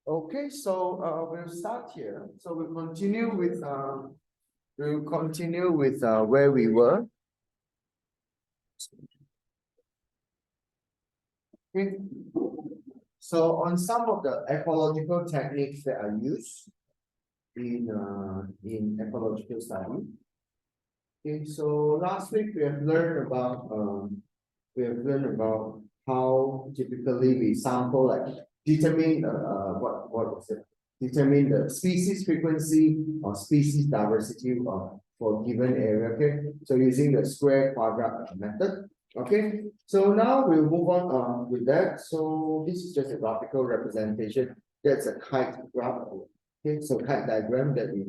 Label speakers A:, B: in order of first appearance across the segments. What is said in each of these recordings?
A: Okay, so we'll start here. So we'll continue with where we were. Okay. So on some of the ecological techniques that are used in ecological study. Okay, so last week we have learned about how typically we sample, like determine what was it? Determine the species frequency or species diversity for given area. Okay, so using the square quadrat method. Okay, so now we'll move on with that. So this is just a graphical representation. That's a kite graph. Okay, so kite diagram that we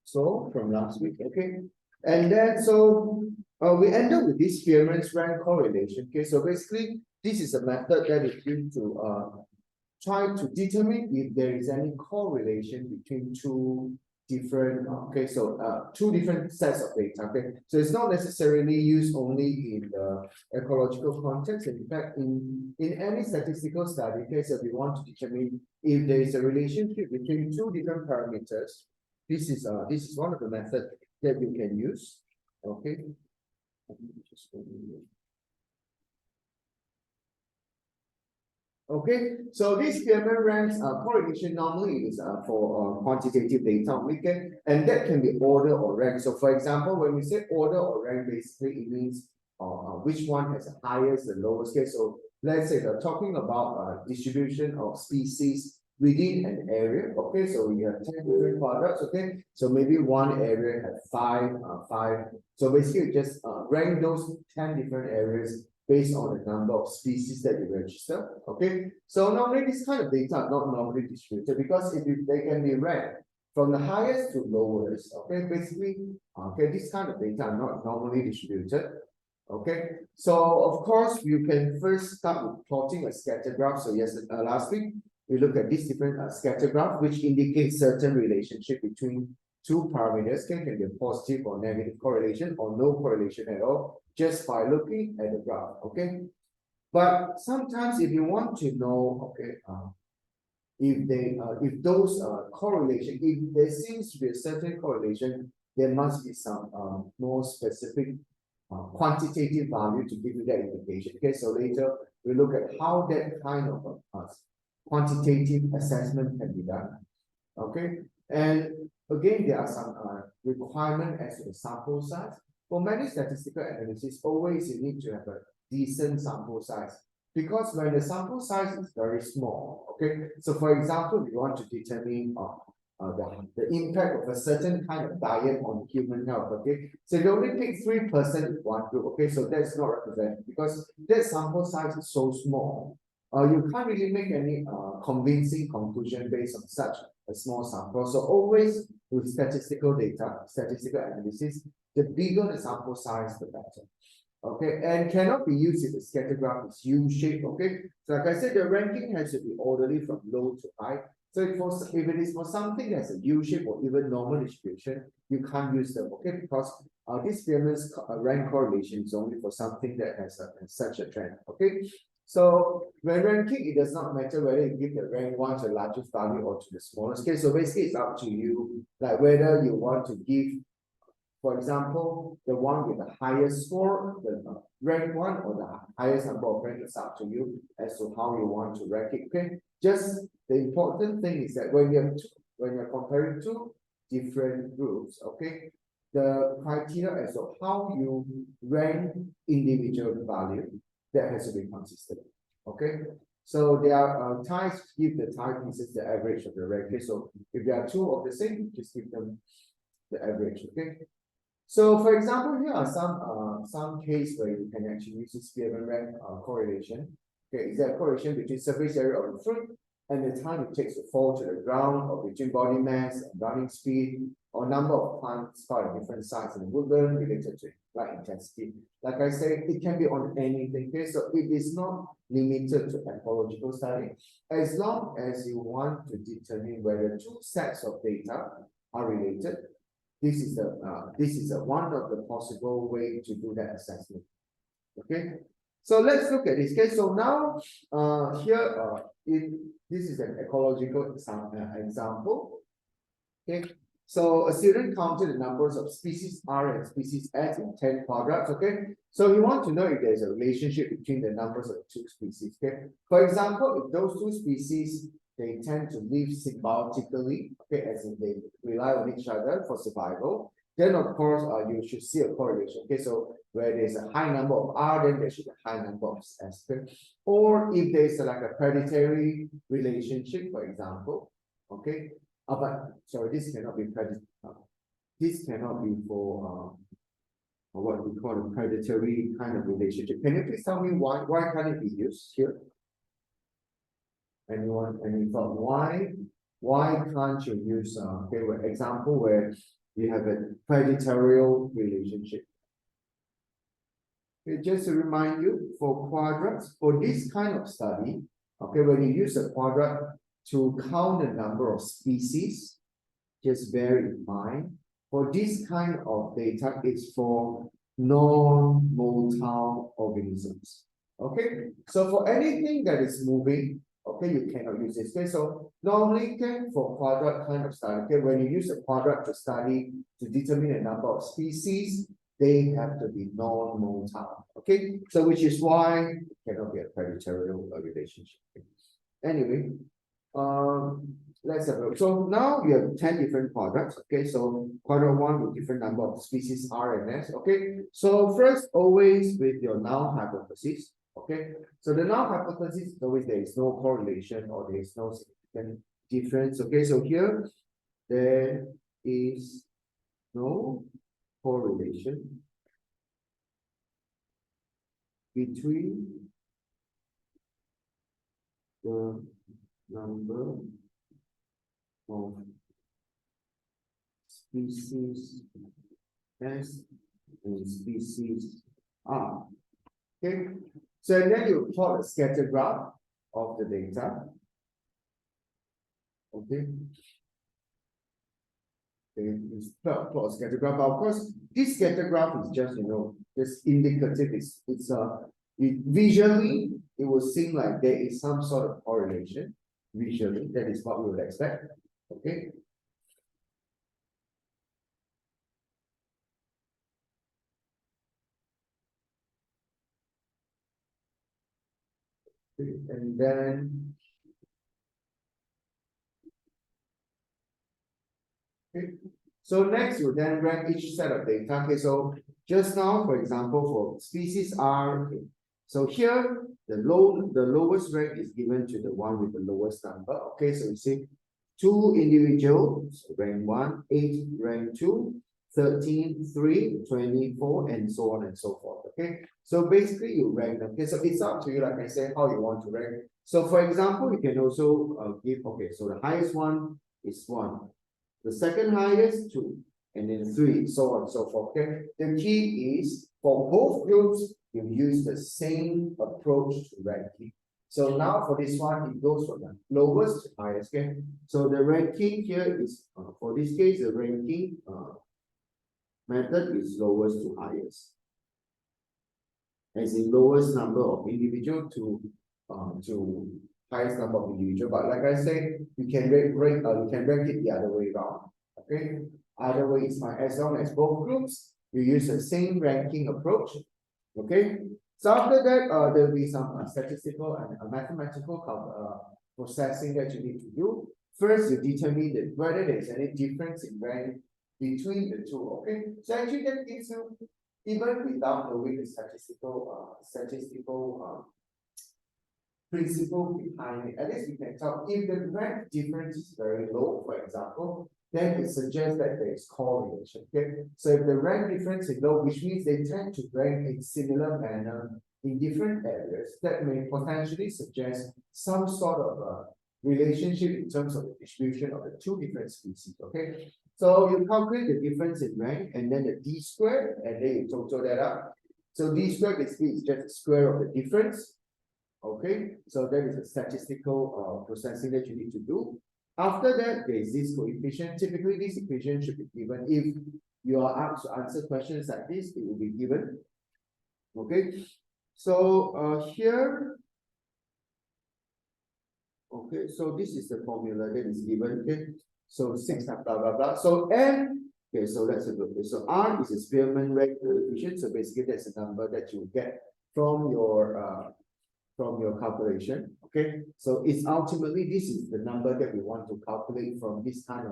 A: saw from last week. Okay, and then so we end up with this Spearman's rank correlation. Okay, so basically this is a method that is used to try to determine if there is any correlation between two different two different sets of data. Okay, so it's not necessarily used only in the ecological context. In fact, in any statistical study, okay, so we want to determine if there is a relationship between two different parameters. This is one of the methods that we can use. Okay. Okay, so this Spearman ranks correlation normally is for quantitative data okay, and that can be order or rank. So for example, when we say order or rank, basically it means which one has the highest and lowest. Okay, so let's say they're talking about distribution of species within an area. Okay, so we have 10 different products. Okay, so maybe one area has five. So basically, just rank those 10 different areas based on the number of species that you register. Okay, so normally this kind of data are not normally distributed because they can be ranked from the highest to lowest. Okay, basically, this kind of data are not normally distributed. Okay, so of course you can first start with plotting a scatter graph. So last week we look at this different scatter graph, which indicates certain relationship between two parameters. Can be a positive or negative correlation or no correlation at all, just by looking at the graph. Okay, but sometimes if you want to know, okay, if those correlation, if there seems to be a certain correlation, there must be some more specific quantitative value to give you that indication. Okay, so later we look at how that kind of quantitative assessment can be done. Okay, and again, there are some requirement as to the sample size. For many statistical analysis, always you need to have a decent sample size because when the sample size is very small, okay. So for example, you want to determine the impact of a certain kind of diet on human health. Okay, so you only pick 3% in one group. Okay, so that's not representative because that sample size is so small. You can't really make any convincing conclusion based on such a small sample. So always with statistical data, statistical analysis, the bigger the sample size, the better. Okay, and cannot be used if the scatter graph is U-shaped. Okay, so like I said, the ranking has to be orderly from low to high. So if it is for something that's a U-shape or even normal distribution, you can't use them. Okay, because this Spearman's rank correlation is only for something that has such a trend. Okay. So when ranking, it does not matter whether you give the rank 1 to the largest value or to the smallest. Okay, so basically it's up to you, like whether you want to give, for example, the one with the highest score, the rank 1 or the highest number of ranks, it's up to you as to how you want to rank it. Okay, just the important thing is that when you're comparing two different groups, okay, the criteria as to how you rank individual value, that has to be consistent. Okay, so there are ties, give the tie pieces the average of the rank. Okay, so if there are two of the same, just give them the average. Okay, so for example, here are some case where you can actually use the Spearman rank correlation. Okay, is there a correlation between surface area of the fruit and the time it takes to fall to the ground, or between body mass and running speed, or number of plants found at different sites in the woodland related to light intensity? Like I said, it can be on anything. Okay, so it is not limited to ecological study. As long as you want to determine whether two sets of data are related, this is one of the possible way to do that assessment. Okay, So let's look at this. Okay, so now here this is an ecological example. Okay, so a student counted the numbers of species R and species S in 10 quadrants. Okay, so you want to know if there's a relationship between the numbers of the two species. Okay, for example, if those two species they tend to live symbiotically, okay, as in they rely on each other for survival, then of course you should see a correlation. Okay, so where there's a high number of R, then there should be a high number of S. Okay? Or if there's like a predatory relationship, for example, okay. But sorry, this cannot be this cannot be for what we call a predatory kind of relationship. Can you please tell me why can't it be used here? Anyone? Any thought why can't you use okay, for example where you have a predatorial relationship? Okay, just to remind you, for quadrants, for this kind of study, okay, when you use a quadrant to count the number of species, just bear in mind, for this kind of data, it's for non-motile organisms. Okay, so for anything that is moving, okay, you cannot use this. Okay, so normally for quadrant kind of study, okay, when you use a quadrant to study to determine the number of species, they have to be non-motile. Okay, so which is why it cannot be a predatory relationship. Anyway, let's have a look. So now you have 10 different quadrants. Okay, so quadrant 1 with different number of species R and S. Okay, so first always with your null hypothesis. Okay, so the null hypothesis is always there is no correlation or there is no significant difference. Okay, so here there is no correlation between the number of species S and species R. Okay, so then you plot a scatter graph of the data. Okay. You plot a scatter graph. But of course, this scatter graph is just just indicative. Visually it will seem like there is some sort of correlation. Visually, that is what we would expect. Okay. And then okay. So next you then rank each set of data. Okay, so just now, for example, for species R, okay, so here the lowest rank is given to the one with the lowest number. Okay, so you see 2 individuals, rank 1, 8, rank 2, 13, 3, 24, and so on and so forth. Okay, so basically you rank them. Okay, so it's up to you, like I said, how you want to rank. So for example, you can also give, okay, so the highest one is 1. The second highest, 2, and then 3, so on and so forth. Okay. The key is for both groups, you use the same approach to ranking. So now for this one, it goes from the lowest to highest. Okay. So the ranking here is for this case, the ranking method is lowest to highest. As in lowest number of individual to highest number of individual, but like I say, you can rank it the other way around. Okay, either way is fine as long as both groups you use the same ranking approach. Okay, so after that there will be some statistical and mathematical processing that you need to do. First, you determine whether there is any difference in rank between the two. Okay, so actually that gives you, even without knowing the statistical principle behind it. At least we can tell if the rank difference is very low, for example, then it suggests that there is correlation. Okay, so if the rank difference is low, which means they tend to rank in similar manner in different areas, that may potentially suggest some sort of a relationship in terms of the distribution of the two different species. Okay, so you calculate the difference in rank and then the d squared, and then you total that up. So d squared basically is just the square of the difference. Okay, so that is a statistical processing that you need to do. After that, there is this coefficient. Typically, this equation should be given. If you are asked to answer questions like this, it will be given. Okay, So here, okay, so this is the formula that is given. Okay, so 6 times blah blah blah. So n, okay, so let's have a look. So R is a Spearman rate coefficient. So basically, that's a number that you get from your calculation. Okay, so it's ultimately this is the number that we want to calculate from this kind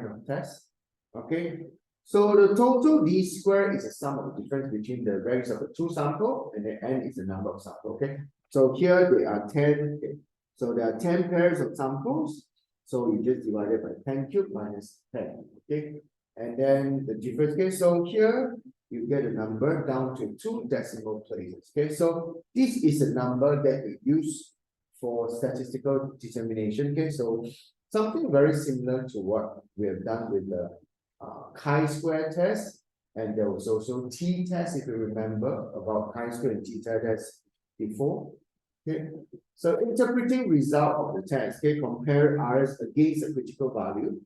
A: of test. Okay, so the total d square is a sum of the difference between the ranks of the two samples, and the n is the number of samples. Okay, so here there are 10. Okay, so there are 10 pairs of samples. So you just divide it by 10 cubed minus 10. Okay, and then the difference. Okay, so here you get a number down to 2 decimal places. Okay, so this is a number that we use for statistical determination. Okay, so something very similar to what we have done with the chi-square test, and there was also t-test, if you remember about chi-square and t-test before. Okay, so interpreting result of the test, okay, compare Rs against a critical value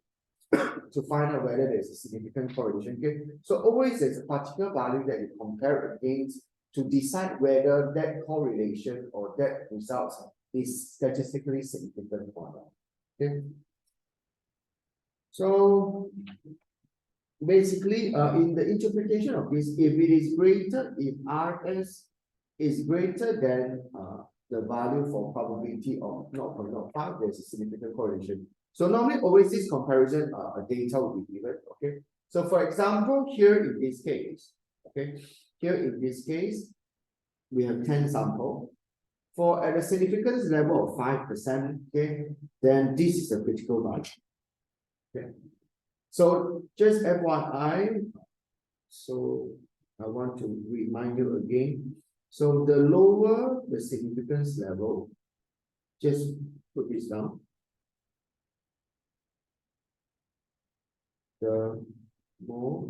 A: to find out whether there's a significant correlation. Okay, so always there's a particular value that you compare against to decide whether that correlation or that result is statistically significant or not. Okay, so basically, in the interpretation of this, if it is greater, if Rs is greater than the value for probability of 0.05, there's a significant correlation. So normally, always this comparison data will be given. Okay. So for example, here in this case, okay, here in this case, we have 10 samples. For at a significance level of 5%, okay, then this is a critical value. Okay. So just FYI, so I want to remind you again. So the lower the significance level, just put this down. The more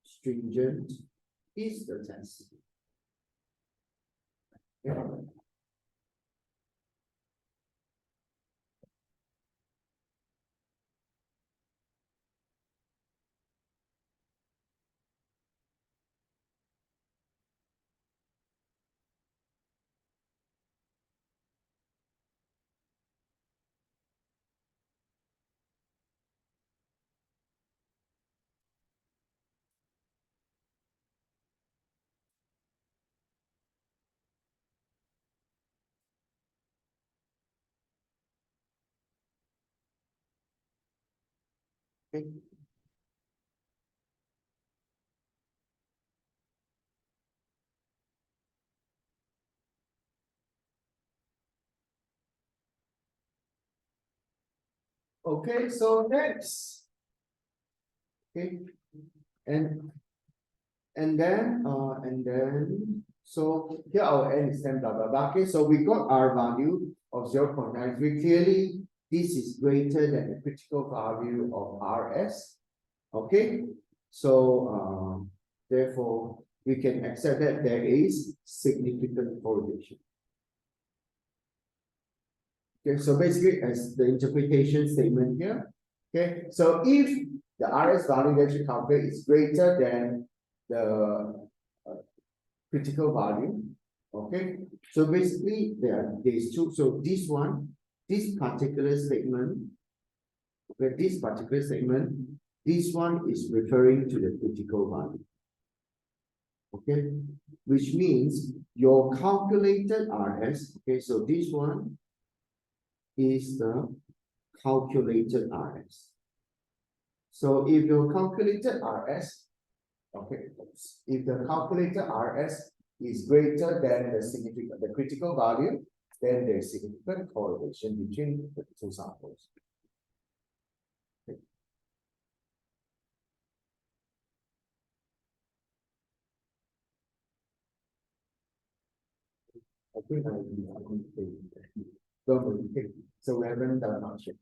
A: stringent is the test. Okay. Okay. Okay, so next. Okay, and then so here our n is 10 blah blah blah. Okay, so we got our value of 0.93. Clearly, this is greater than the critical value of Rs. Okay, so therefore we can accept that there is significant correlation. Okay, so basically as the interpretation statement here. Okay, so if the Rs value that you calculate is greater than the critical value, okay, so basically there's two. So this particular statement, okay, this one is referring to the critical value, okay, which means your calculated Rs, okay, so this one is the calculated Rs. So if your calculated Rs, okay, if the calculated Rs is greater than the critical value, then there's significant correlation between the two samples. Okay. I think so we haven't done much yet.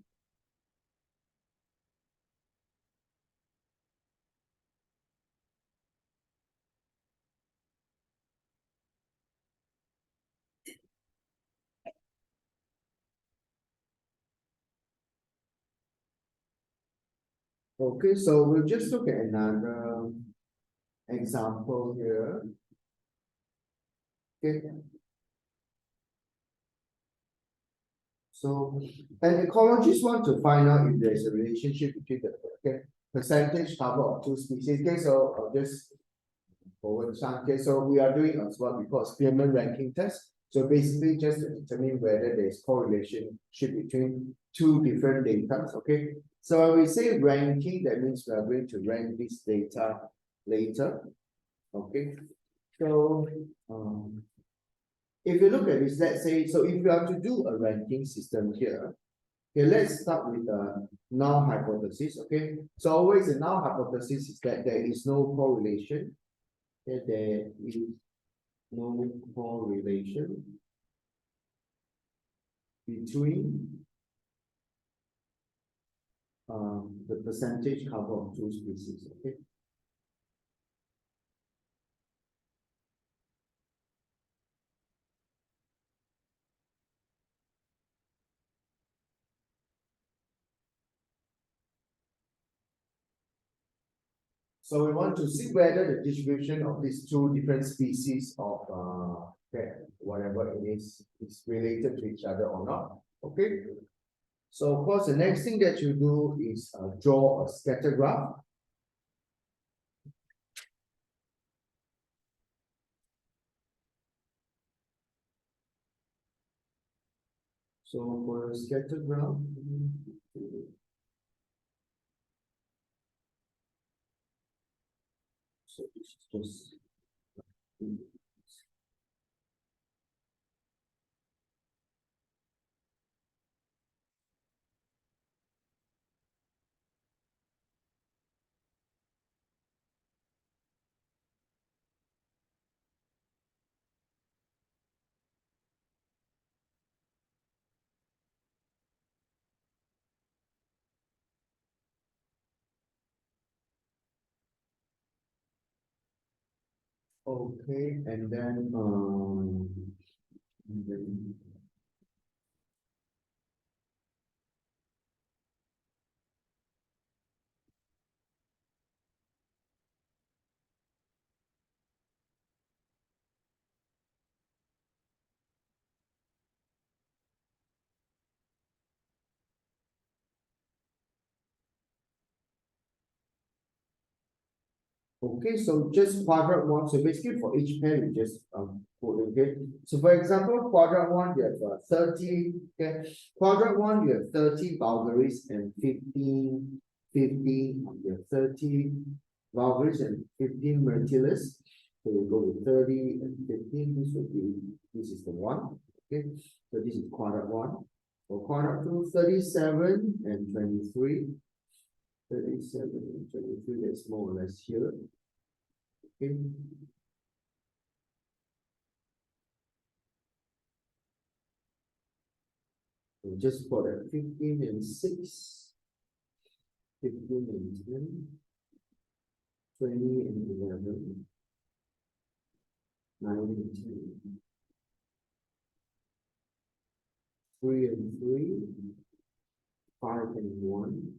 A: Okay, so we'll just look at another example here. Okay. So, and ecologists want to find out if there's a relationship between the percentage cover of two species. Okay, so I'll just forward some. Okay, so we are doing as what we call Spearman ranking test. So basically just to determine whether there's correlation between two different data. Okay, so when we say ranking, that means we are going to rank this data later. Okay, so if you look at this, let's say, so if you have to do a ranking system here, okay, let's start with the null hypothesis. Okay, so always the null hypothesis is that there is no correlation. Okay, there is no correlation between the percentage cover of two species. Okay. So we want to see whether the distribution of these two different species of whatever it is related to each other or not. Okay. So of course, the next thing that you do is draw a scatter graph. So for a scatter graph, so this is just okay, and then okay, so just quadrant one. So basically for each pair, we just put okay. So for example, quadrant one, you have 30. Okay, quadrant one, you have 30 vulgaris and 15. You have 30 vulgaris and 15 myrtillus. So we go with 30 and 15. This is the one. Okay, so this is quadrant one. For quadrant two, 37 and 23. 37 and 23, that's more or less here. Okay. So just for that 15 and 6, 15 and 10, 20 and 11, 9 and 10, 3 and 3, 5 and 1,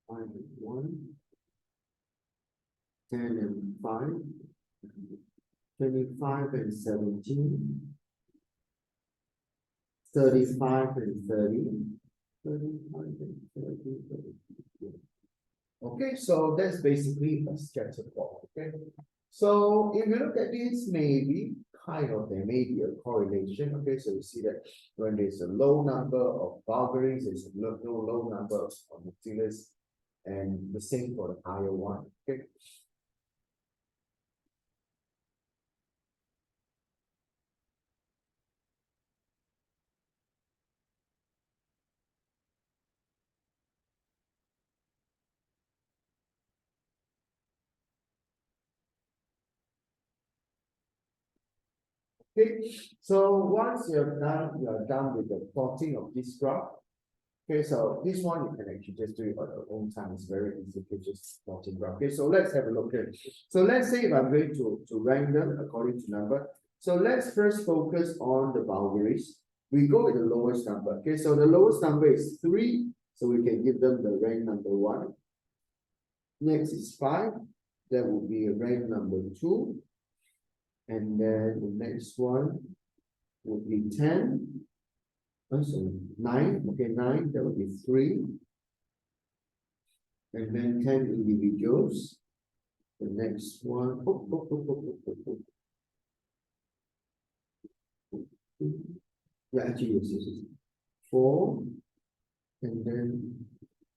A: 5 and 1, 10 and 5, 25 and 17, 35 and 30, 35 and 30. Okay, so that's basically a scatter plot. Okay, so if you look at this, maybe there may be a correlation. Okay, so you see that when there's a low number of vulgaris, there's a low number of myrtillus, and the same for the higher one. Okay. Okay, so once you are done with the plotting of this graph. Okay, so this one you can actually just do it on your own time. It's very easy to just plotting graph. Okay, so let's have a look here. So let's say if I'm going to rank them according to number. So let's first focus on the vulgaris. We go with the lowest number. Okay, so the lowest number is 3. So we can give them the rank number 1. Next is 5. that would be rank number 2. And then the next one would be 10. Oh, so 9, okay, 9, that would be 3. And then 10 individuals. The next one, yeah, actually, yes. 4, and then,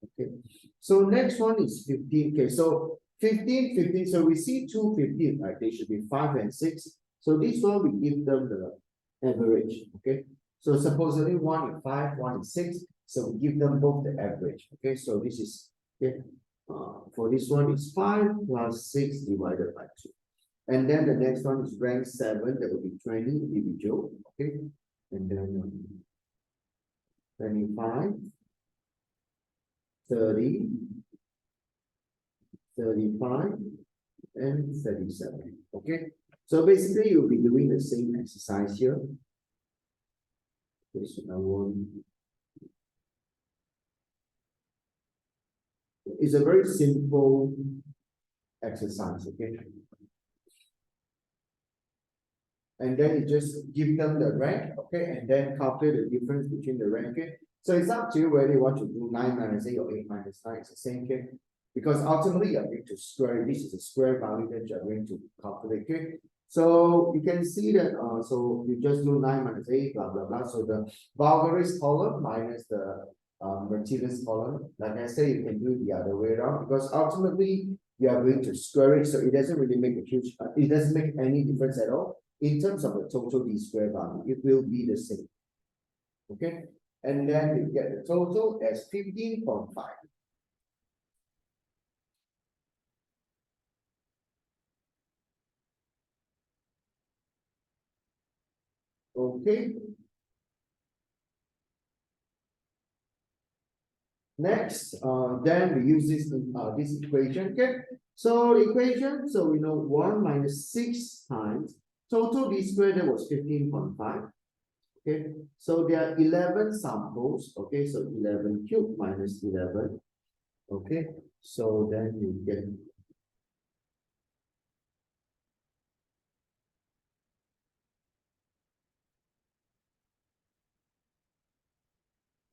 A: okay. So next one is 15. Okay, so 15, 15. So we see 2 15, right? They should be 5 and 6. So this one we give them the average. Okay. So supposedly 1 is 5, 1 is 6. So we give them both the average. Okay. So this is okay. For this one is 5 plus 6 divided by 2. And then the next one is rank 7. That will be 20 individual. Okay. And then 25. 30, 35, and 37. Okay, so basically you'll be doing the same exercise here. Okay, so I want. It's a very simple exercise. Okay, and then you just give them the rank. Okay, and then calculate the difference between the rank. Okay, so it's up to you whether you want to do 9 minus 8 or 8 minus 9. It's the same thing. Because ultimately you're going to square, this is a square value that you're going to calculate. Okay, so you can see that so you just do 9 minus 8, blah blah blah. So the vulgaris column minus the Mertilius column. Like I say, you can do the other way around because ultimately you are going to square it, so it doesn't really make a huge, it doesn't make any difference at all in terms of the total d square value. It will be the same. Okay, and then you get the total as 15.5. Okay. Next, then we use this equation. Okay. So the equation, so we know 1 minus 6 times total d squared, that was 15.5. Okay. So there are 11 samples. Okay. So 11 cubed minus 11. Okay. So then you get.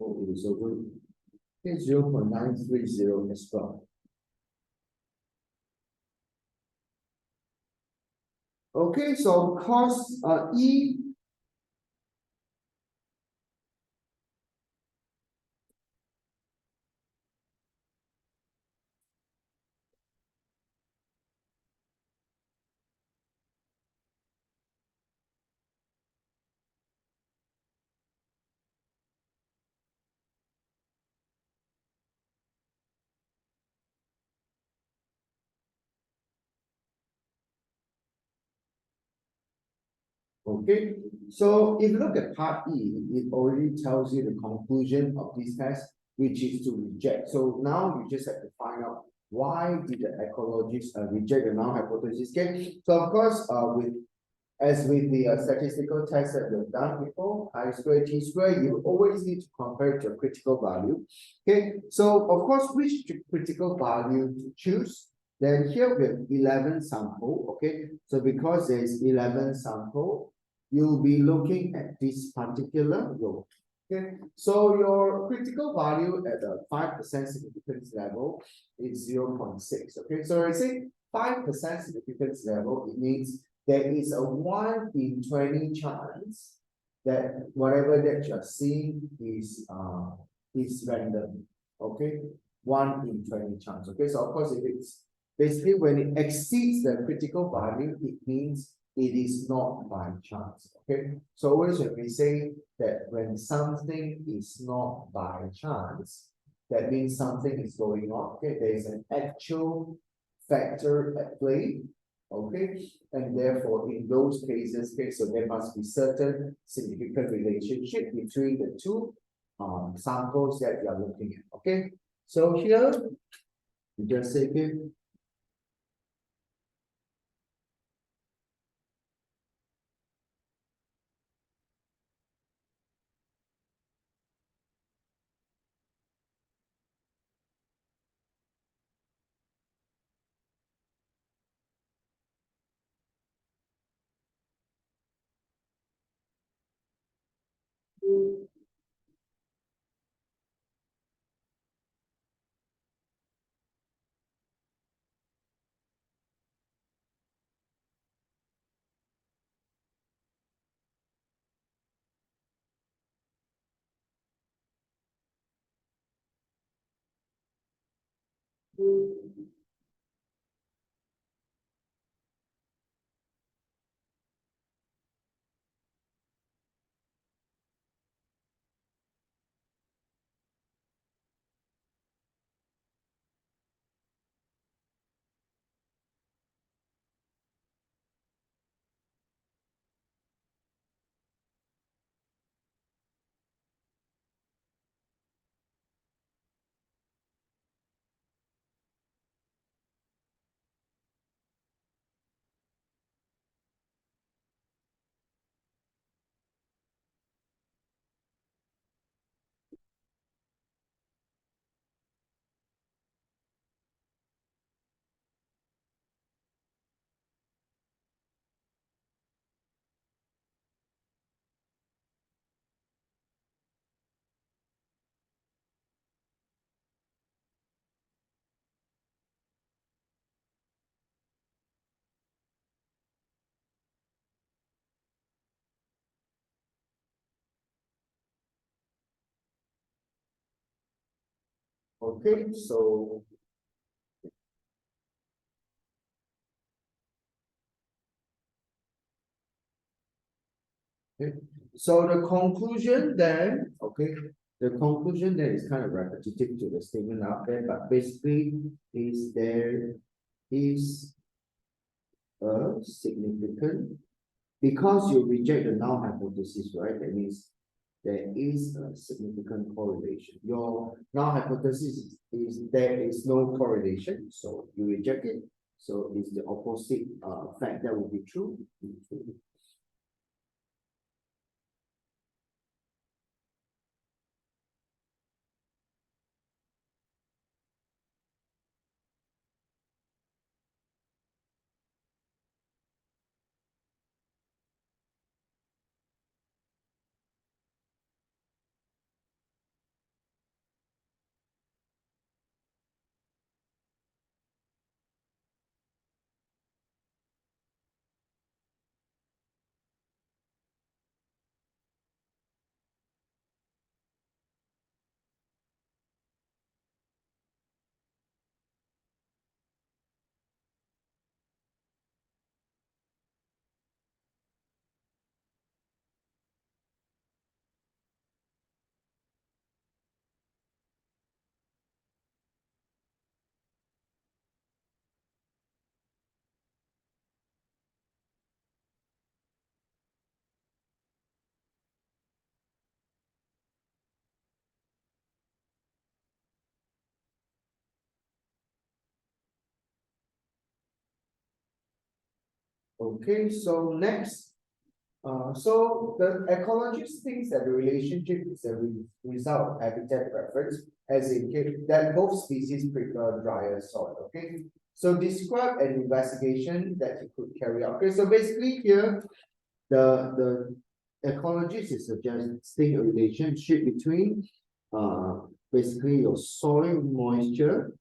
A: Oh, it is so good. Okay, 0.930 as well. Okay, so cos E. Okay, so if you look at part E, it already tells you the conclusion of this test, which is to reject. So now you just have to find out why did the ecologists reject the null hypothesis. Okay, so of course, as with the statistical test that we've done before, I squared T squared, you always need to compare it to a critical value. Okay, so of course, which critical value to choose? Then here we have 11 sample. Okay, so because there's 11 sample, you'll be looking at this particular row. Okay, so your critical value at the 5% significance level is 0.6. Okay, so I say 5% significance level, it means there is a 1 in 20 chance that whatever that you're seeing is random. Okay, 1 in 20 chance. Okay, so of course, if it's basically when it exceeds the critical value, it means it is not by chance. Okay, so always when we say that when something is not by chance, that means something is going on. Okay, there is an actual factor at play. Okay, and therefore in those cases, okay, so there must be certain significant relationship between the two samples that you are looking at. Okay, so here you just say, okay, Okay, so okay. So the conclusion then, okay, the conclusion then is kind of repetitive to the statement out there, but basically is there is a significant, because you reject the null hypothesis, right? That means there is a significant correlation. Your null hypothesis is there is no correlation, so you reject it. So it's the opposite fact that will be true. Okay, so next, so the ecologist thinks that the relationship is a result of habitat preference, as in that both species prefer drier soil. Okay, so describe an investigation that you could carry out. Okay, so basically here, the ecologist is suggesting a relationship between basically your soil moisture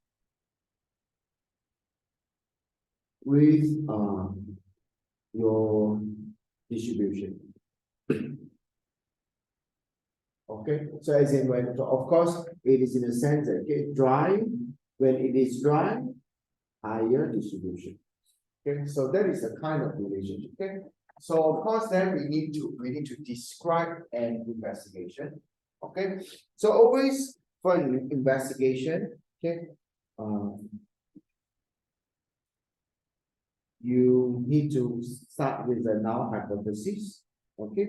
A: with your distribution. Okay, so as in when, so of course, it is in a sense that okay, dry, when it is dry, higher distribution. Okay, so that is a kind of relationship. Okay, so of course, then we need to describe an investigation. Okay, so always for an investigation, okay, you need to start with the null hypothesis. Okay,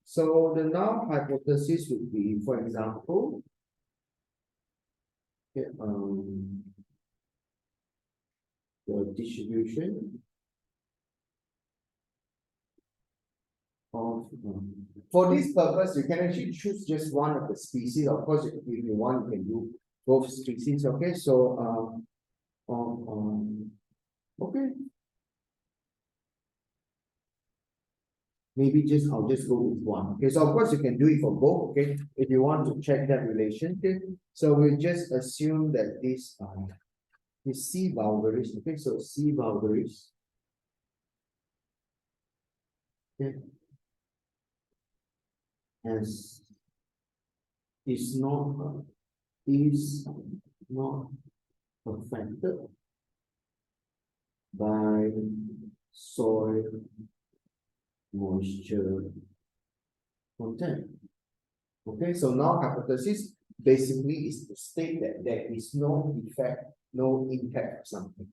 A: so the null hypothesis would be, for example, okay, the distribution of for this purpose, you can actually choose just one of the species. Of course, if you want, you can do both species. Okay, so okay, maybe just I'll just go with one. Okay, so of course you can do it for both. Okay, if you want to check that relation. Okay, so we just assume that this C boundaries. Okay, so C boundaries. Okay, as is not affected by soil moisture content. Okay, so now hypothesis basically is to state that there is no effect, no impact of something.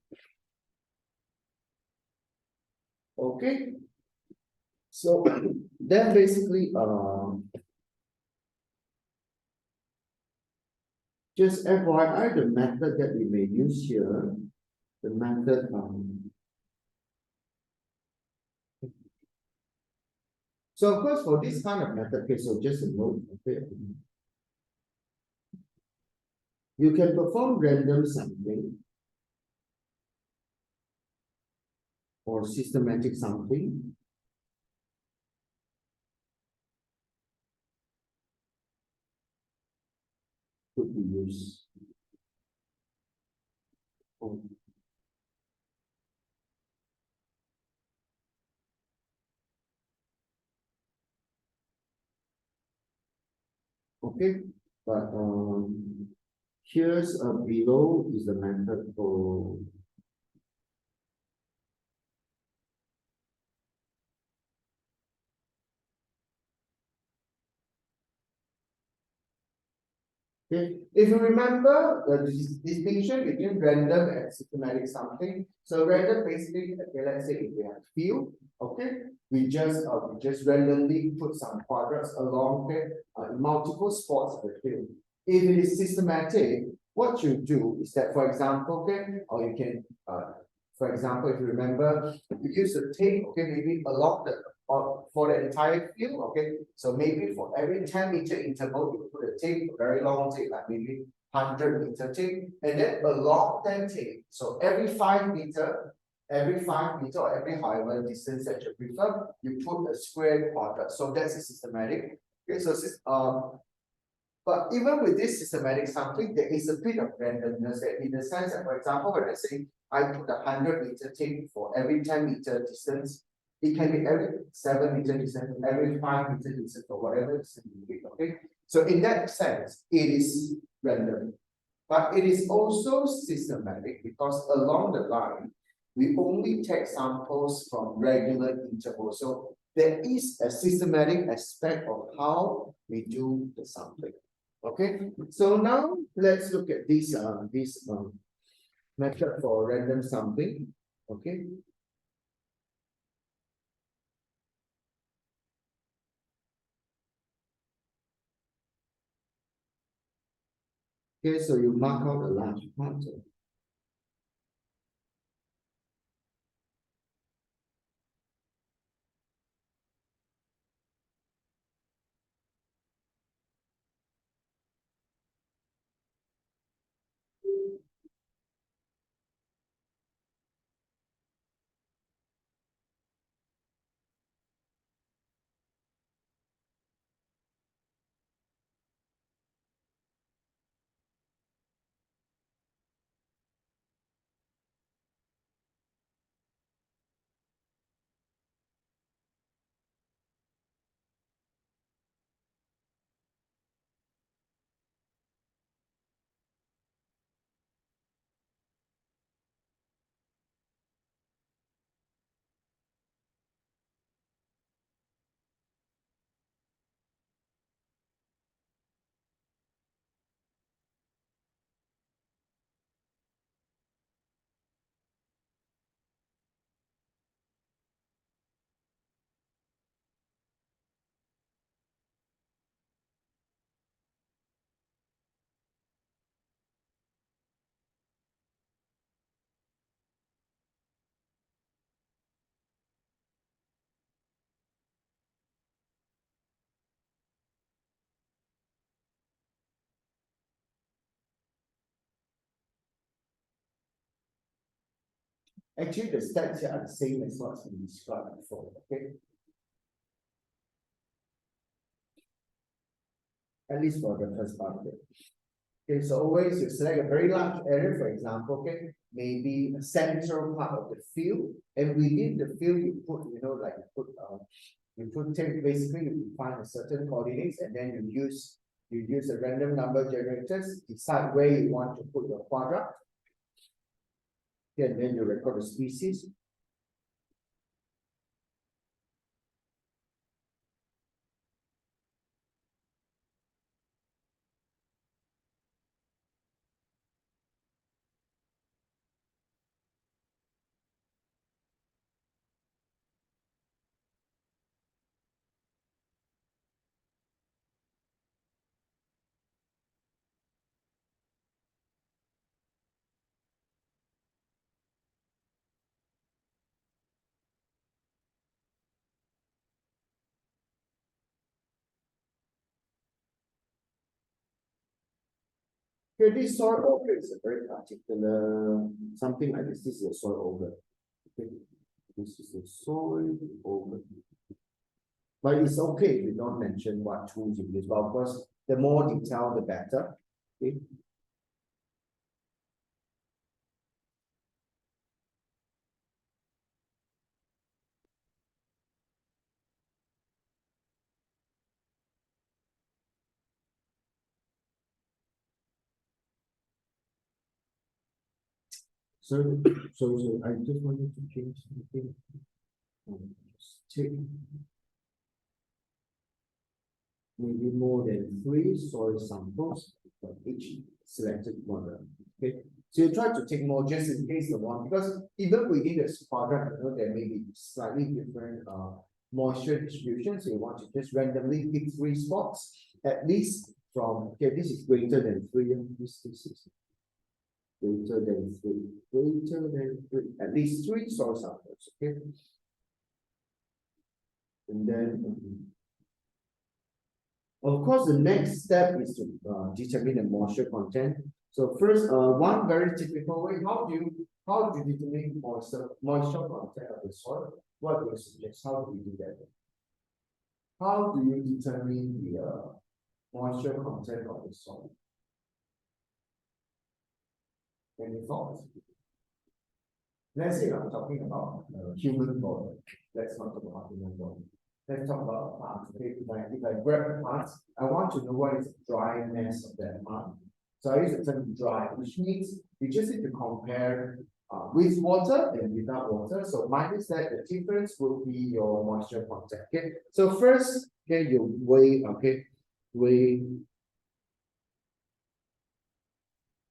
A: Okay, so then basically just FYI, the method that we may use here, the method so of course for this kind of method, okay, so just a note, okay, you can perform random sampling or systematic sampling. Could be used. Okay, but Here's below is the method for. Okay, if you remember the distinction between random and systematic sampling, so random basically, okay, let's say if we have field, okay, we just randomly put some quadrats along, okay, in multiple spots of the field. If it is systematic, what you do is that, for example, okay, or you can, for example, if you remember, you use a tape, okay, maybe along the or for the entire field, okay? So maybe for every 10-meter interval, you put a tape, a very long tape, like maybe 100-meter tape, and then along that tape, so every 5 meter, or every however distance that you prefer, you put a square quadrat. So that's a systematic. Okay, so but even with this systematic sampling, there is a bit of randomness in the sense that, for example, when I say I put a 100-meter tape for every 10-meter distance, it can be every 7-meter distance, every 5-meter distance, or whatever distance you pick, okay? So in that sense, it is random. But it is also systematic because along the line, we only take samples from regular intervals. So there is a systematic aspect of how we do the sampling. Okay, so now let's look at this method for random sampling. Okay. Okay, so you mark out a large part. Actually, the steps here are the same as what's been described before. Okay, at least for the first part of it. Okay, so always you select a very large area, for example, okay, maybe a central part of the field, and within the field you put, like you put basically you find a certain coordinates, and then you use a random number generators, decide where you want to put your quadrat, and then you record the species. Here, this soil auger is a very particular something like this. This is a soil auger. Okay, this is a soil auger. But it's okay if you don't mention what tools you use. But of course, the more detail, the better. Okay. So, I just wanted to change something. Just take maybe more than 3 soil samples for each selected model. Okay, so you try to take more just in case the one, because even within this quadrant, you know, there may be slightly different moisture distribution. So you want to just randomly pick 3 spots, at least from, okay, this is greater than 3, this is greater than 3, at least 3 soil samples, okay? And then, of course, the next step is to determine the moisture content. So first, one very typical way, how do you determine moisture content of the soil? What do you suggest? How do we do that? How do you determine the moisture content of the soil? Any thoughts? Let's say I'm talking about human body. Let's not talk about human body. Let's talk about plants. Okay, if I grab plants, I want to know what is the dry mass of that plant. So I use the term dry, which means you just need to compare with water and without water. So minus that, the difference will be your moisture content. Okay. So first, okay, you weigh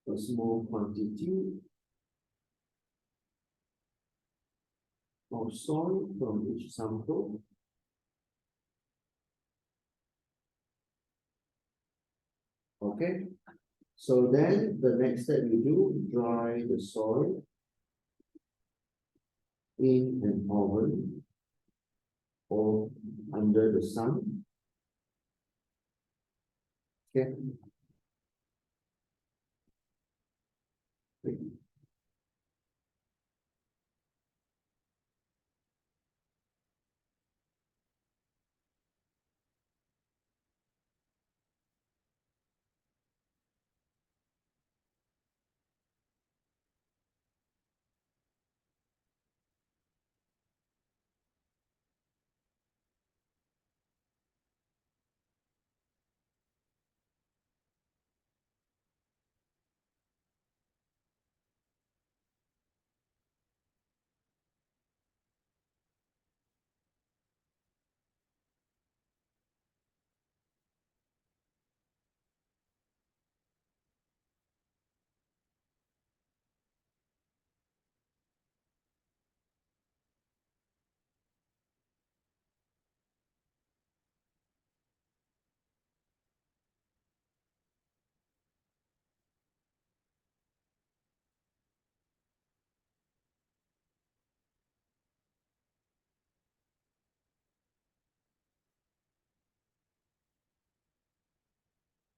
A: a small quantity of soil from each sample. Okay, so then the next step you do, dry the soil in an oven or under the sun. Okay.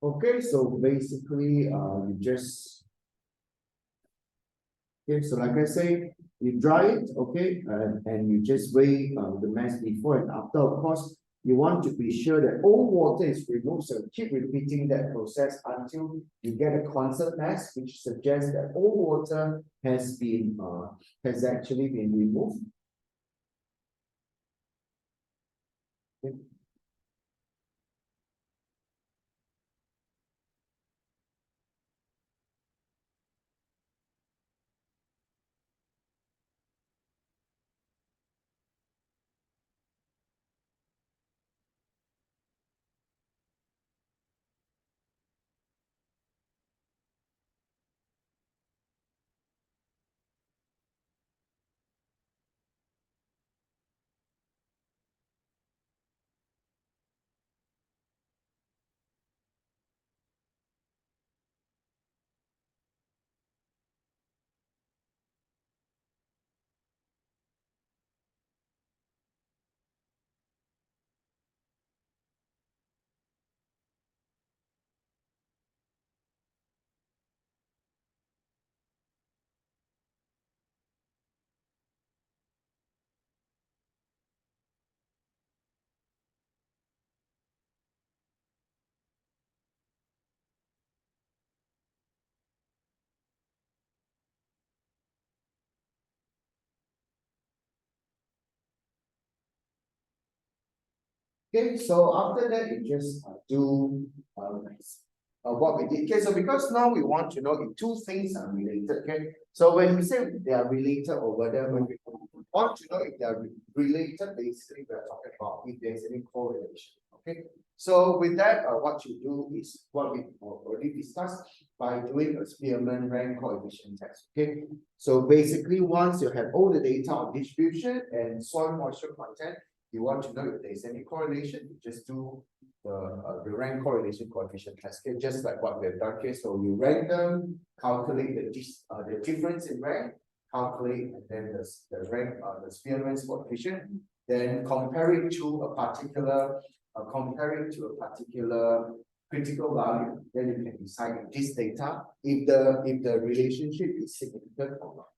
A: Okay, so basically, you just, okay, so like I say, you dry it, okay, and you just weigh the mass before and after. Of course, you want to be sure that all water is removed, so keep repeating that process until you get a constant mass, which suggests that all water has actually been removed. Okay. Okay, so after that, you just do what we did. Okay, so because now we want to know if two things are related. Okay, so when we say they are related or whether when we want to know if they are related, basically we're talking about if there's any correlation. Okay, so with that, what you do is what we already discussed by doing a Spearman rank coefficient test. Okay, so basically once you have all the data on distribution and soil moisture content, you want to know if there's any correlation, you just do the rank correlation coefficient test, okay, just like what we've done. Okay, so you rank them, calculate the difference in rank, calculate and then the rank the Spearman's coefficient, then compare it to a particular critical value. Then you can decide if this data, if the relationship is significant or not.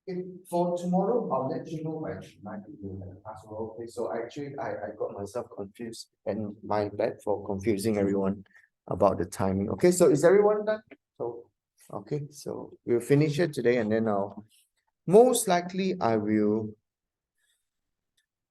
A: Okay. For tomorrow, I'll let you know when I do as well. Okay, so actually I got myself confused, and my bad for confusing everyone about the timing. Okay, so is everyone done? So okay, so we'll finish it today, and then most likely I will